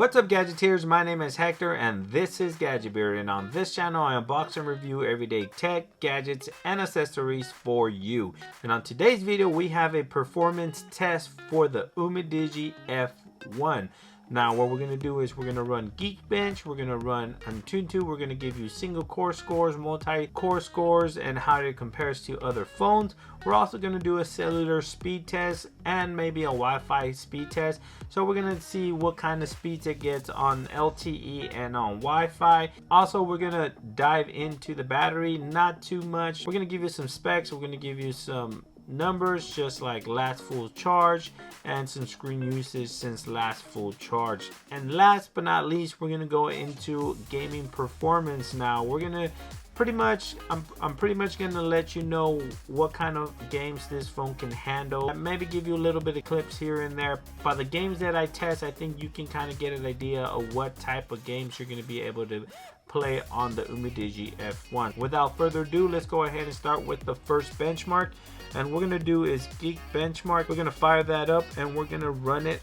What's up, Gadgeteers? My name is Hector and this is GadgetBeard, and on this channel I unbox and review everyday tech, gadgets, and accessories for you. And on today's video we have a performance test for the Umidigi F1. Now what we're going to do is we're going to run Geekbench, we're going to run Antutu, we're going to give you single core scores, multi-core scores, and how it compares to other phones. We're also going to do a cellular speed test and maybe a Wi-Fi speed test. So we're going to see what kind of speeds it gets on LTE and on Wi-Fi. Also, we're going to dive into the battery, not too much. We're going to give you some specs, we're going to give you some numbers just like last full charge and some screen usage since last full charge. And last but not least, we're gonna go into gaming performance. Now we're gonna pretty much I'm pretty much gonna let you know what kind of games this phone can handle, maybe give you a little bit of clips here and there. By the games that I test, I think you can kind of get an idea of what type of games you're gonna be able to play on the Umidigi F1. Without further ado, let's go ahead and start with the first benchmark, and we're gonna do is Geek Benchmark. We're gonna fire that up and we're gonna run it.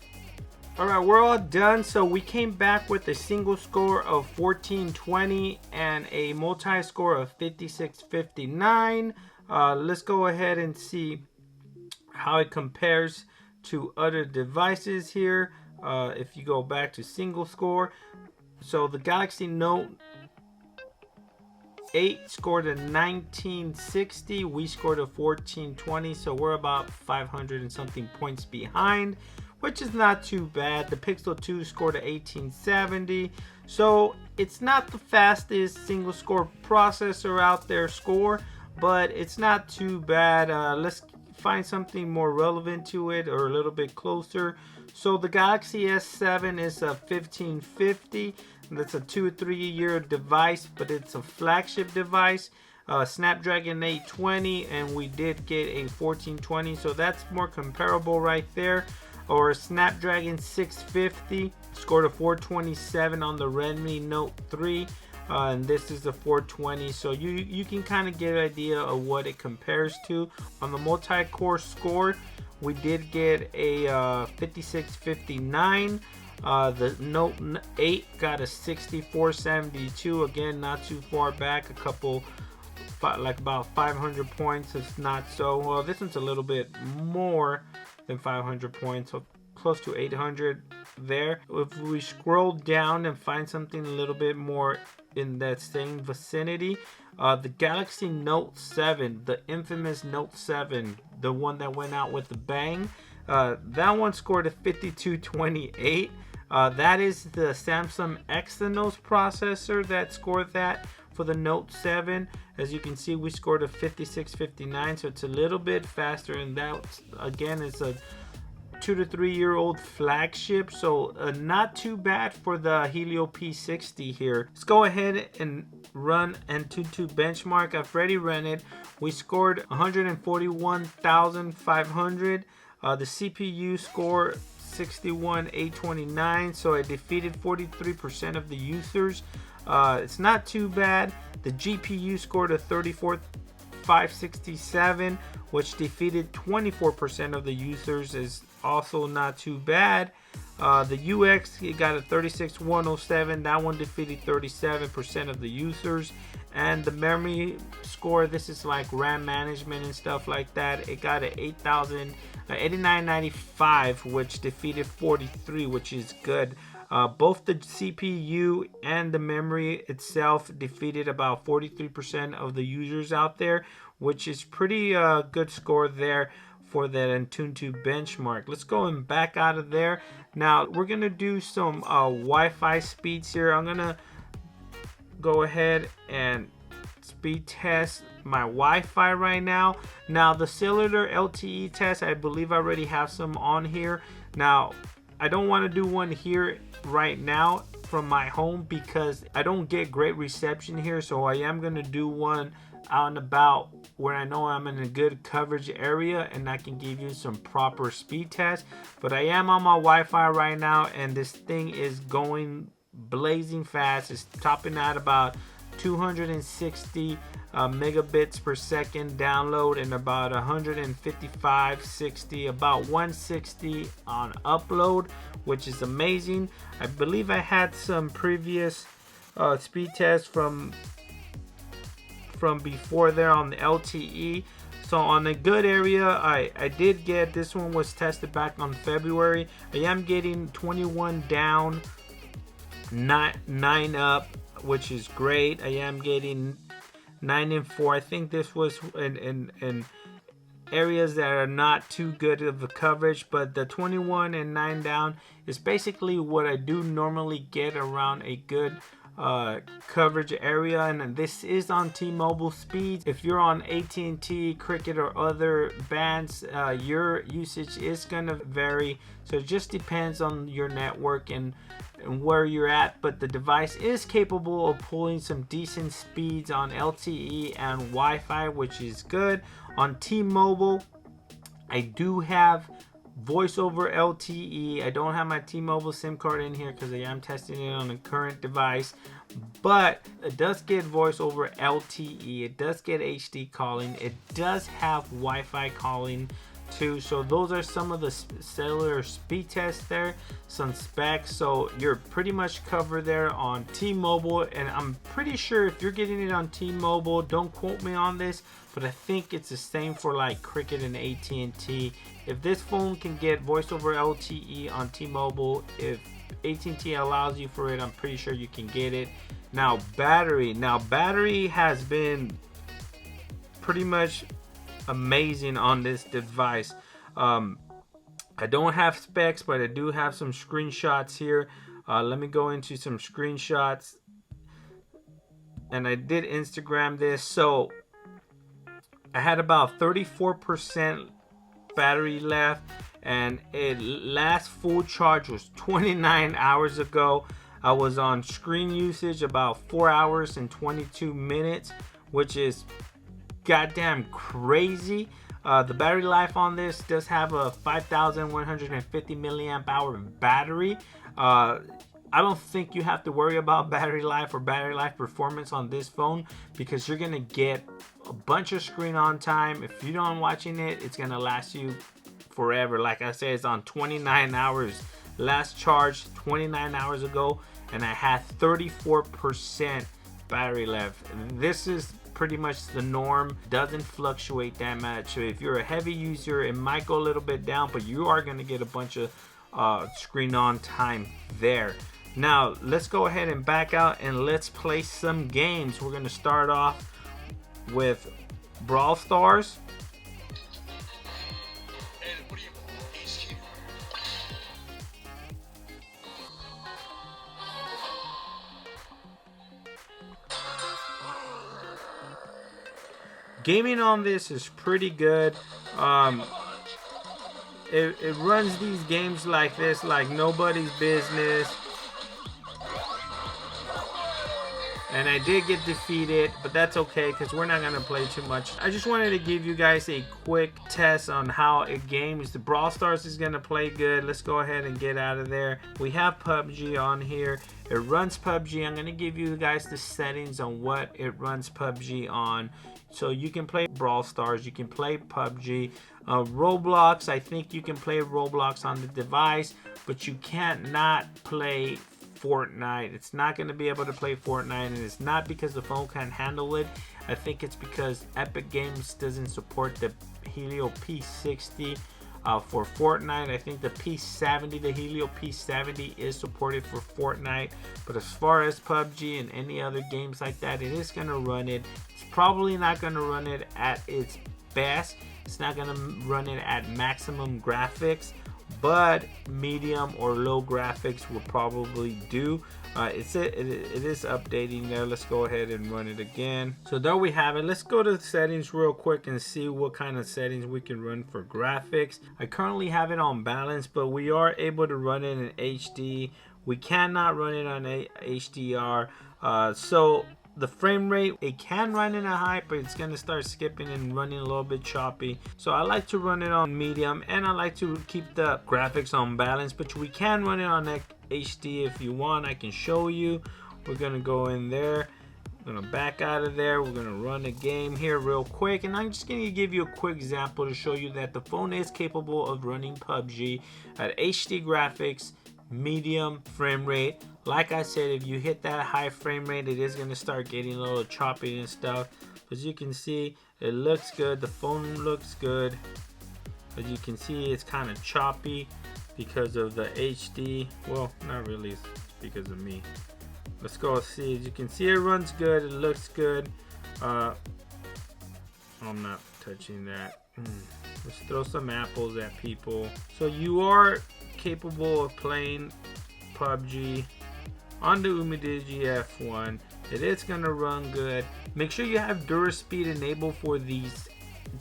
Alright, we're all done. So we came back with a single score of 1420 and a multi score of 5659. Let's go ahead and see how it compares to other devices here. If you go back to single score, so the Galaxy Note 8 scored a 1960, we scored a 1420, so we're about 500 and something points behind, which is not too bad. The Pixel 2 scored a 1870, so it's not the fastest single score processor out there but it's not too bad. Let's find something more relevant to it or a little bit closer. So the Galaxy S7 is a 1550. That's a 2 or 3 year device, but it's a flagship device. Snapdragon 820, and we did get a 1420, so that's more comparable right there. Or Snapdragon 650 scored a 427 on the Redmi Note 3, and this is the 420, so you can kind of get an idea of what it compares to. On the multi-core score, we did get a 5659. The Note 8 got a 6472, again not too far back, a couple, like about 500 points. It's not so well. This one's a little bit more than 500 points, so close to 800 there. If we scroll down and find something a little bit more in that same vicinity, the Galaxy Note 7, the infamous Note 7, the one that went out with a bang, that one scored a 5228. That is the Samsung Exynos processor that scored that for the Note 7. As you can see, we scored a 5659, so it's a little bit faster, and that again is a 2 to 3 year old flagship, so not too bad for the Helio P60 here. Let's go ahead and run Antutu benchmark. I've already run it. We scored 141,500. The CPU score 61,829, so I defeated 43% of the users. It's not too bad. The GPU scored a 34,567, which defeated 24% of the users, is also not too bad. The UX, it got a 36,107, that one defeated 37% of the users. And the memory score, this is like RAM management and stuff like that, it got an 8995, which defeated 43, which is good. Both the CPU and the memory itself defeated about 43% of the users out there, which is pretty good score there for that Antutu benchmark. Let's go and back out of there. Now we're gonna do some Wi-Fi speeds here. I'm gonna go ahead and speed test my Wi-Fi right now. Now the cellular LTE test, I believe I already have some on here. Now I don't want to do one here right now from my home because I don't get great reception here, so I am going to do one out and about where I know I'm in a good coverage area and I can give you some proper speed tests. But I am on my Wi-Fi right now, and this thing is going blazing fast. It's topping at about 260 megabits per second download and about 155-60, about 160 on upload, which is amazing. I believe I had some previous speed tests from before there on the LTE. So on a good area, I did get, this one was tested back on February. I am getting 21 down, 9 up, which is great. I am getting 9 and 4. I think this was in areas that are not too good of a coverage, but the 21 and 9 down is basically what I do normally get around a good coverage area, and this is on T-Mobile speeds. If you're on AT&T, Cricket, or other bands, your usage is gonna vary, so it just depends on your network and where you're at. But the device is capable of pulling some decent speeds on LTE and Wi-Fi, which is good. On T-Mobile, I do have voice over LTE. I don't have my T-Mobile SIM card in here because I am testing it on a current device, but it does get voice over LTE. It does get HD calling. It does have Wi-Fi calling too. So those are some of the cellular speed tests there, some specs. So you're pretty much covered there on T-Mobile, and I'm pretty sure if you're getting it on T-Mobile, don't quote me on this, but I think it's the same for like Cricket and AT&T. If this phone can get voice over LTE on T-Mobile, if AT&T allows you for it, I'm pretty sure you can get it. Now battery has been pretty much amazing on this device. I don't have specs, but I do have some screenshots here. Let me go into some screenshots, and I did Instagram this. So I had about 34% battery left, and it last full charge was 29 hours ago. I was on screen usage about 4 hours and 22 minutes, which is goddamn crazy. The battery life on this does have a 5,150 milliamp hour battery. I don't think you have to worry about battery life or battery life performance on this phone, because you're gonna get a bunch of screen on time. If you're not watching it, it's gonna last you forever. Like I said, it's on 29 hours. Last charged 29 hours ago, and I had 34% battery left. This is pretty much the norm. Doesn't fluctuate that much. So if you're a heavy user, it might go a little bit down, but you are going to get a bunch of screen on time there. Now let's go ahead and back out and let's play some games. We're going to start off with Brawl Stars. Gaming on this is pretty good. It runs these games like this, like nobody's business. And I did get defeated, but that's okay because we're not going to play too much. I just wanted to give you guys a quick test on how it games. The Brawl Stars is going to play good. Let's go ahead and get out of there. We have PUBG on here. It runs PUBG. I'm going to give you guys the settings on what it runs PUBG on. So you can play Brawl Stars, you can play PUBG. Roblox, I think you can play Roblox on the device, but you can't not play Fortnite. It's not going to be able to play Fortnite, and it's not because the phone can't handle it. I think it's because Epic Games doesn't support the Helio P60 for Fortnite. I think the P70, the Helio P70 is supported for Fortnite, but as far as PUBG and any other games like that, it is going to run it. It's probably not going to run it at its best. It's not going to run it at maximum graphics, but medium or low graphics will probably do. It is updating there. Let's go ahead and run it again. So there we have it. Let's go to the settings real quick and see what kind of settings we can run for graphics. I currently have it on balance, but we are able to run it in HD. We cannot run it on HDR. So the frame rate, it can run in a high, but it's going to start skipping and running a little bit choppy. So I like to run it on medium, and I like to keep the graphics on balance, but we can run it on HD if you want. I can show you. We're going to go in there I'm gonna back out of there. We're gonna run a game here real quick, and I'm just gonna give you a quick example to show you that the phone is capable of running PUBG at HD graphics, medium frame rate. Like I said, if you hit that high frame rate, it is gonna start getting a little choppy and stuff. As you can see, it looks good. The phone looks good. As you can see, it's kind of choppy because of the HD. Well, not really, it's because of me. Let's go see. As you can see, it runs good. It looks good. I'm not touching that. Let's throw some apples at people. So you are capable of playing PUBG on the Umidigi F1. It is gonna run good. Make sure you have DuraSpeed enabled for these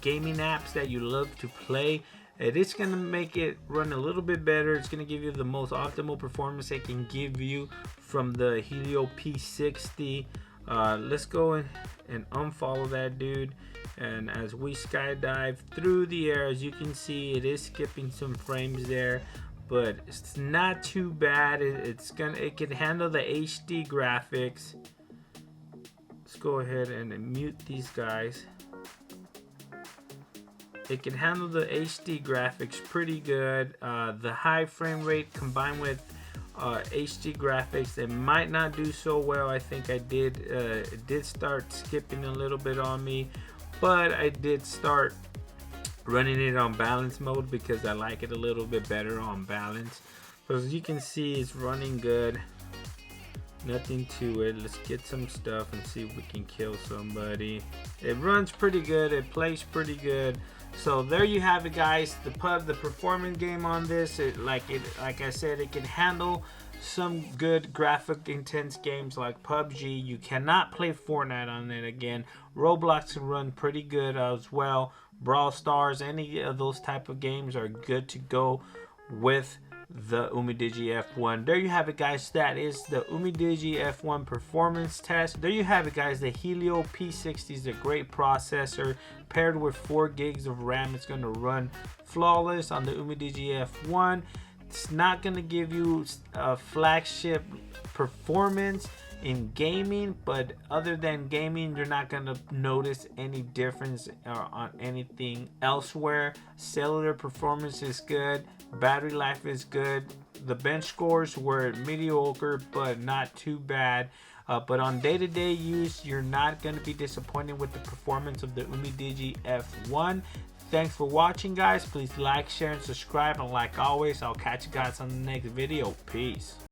gaming apps that you love to play. It is going to make it run a little bit better. It's going to give you the most optimal performance it can give you from the Helio P60. Let's go and unfollow that dude. And as we skydive through the air, as you can see, it is skipping some frames there, but it's not too bad. It can handle the HD graphics. Let's go ahead and mute these guys. It can handle the HD graphics pretty good. The high frame rate combined with HD graphics, it might not do so well. I think it did start skipping a little bit on me, but I did start running it on balance mode because I like it a little bit better on balance. But as you can see, it's running good. Nothing to it. Let's get some stuff and see if we can kill somebody. It runs pretty good. It plays pretty good. So there you have it, guys. The performance game on this, like I said, it can handle some good graphic intense games like PUBG. You cannot play Fortnite on it again. Roblox can run pretty good as well. Brawl Stars, any of those type of games are good to go with the Umidigi F1. There you have it, guys. That is the Umidigi F1 performance test. There you have it, guys. The Helio P60 is a great processor paired with 4 gigs of RAM. It's going to run flawless on the Umidigi F1. It's not going to give you a flagship performance in gaming, but other than gaming, you're not going to notice any difference on anything elsewhere. Cellular performance is good. Battery life is good. The bench scores were mediocre, but not too bad. But on day-to-day use, you're not going to be disappointed with the performance of the Umidigi F1. Thanks for watching, guys. Please like, share, and subscribe. And like always, I'll catch you guys on the next video. Peace.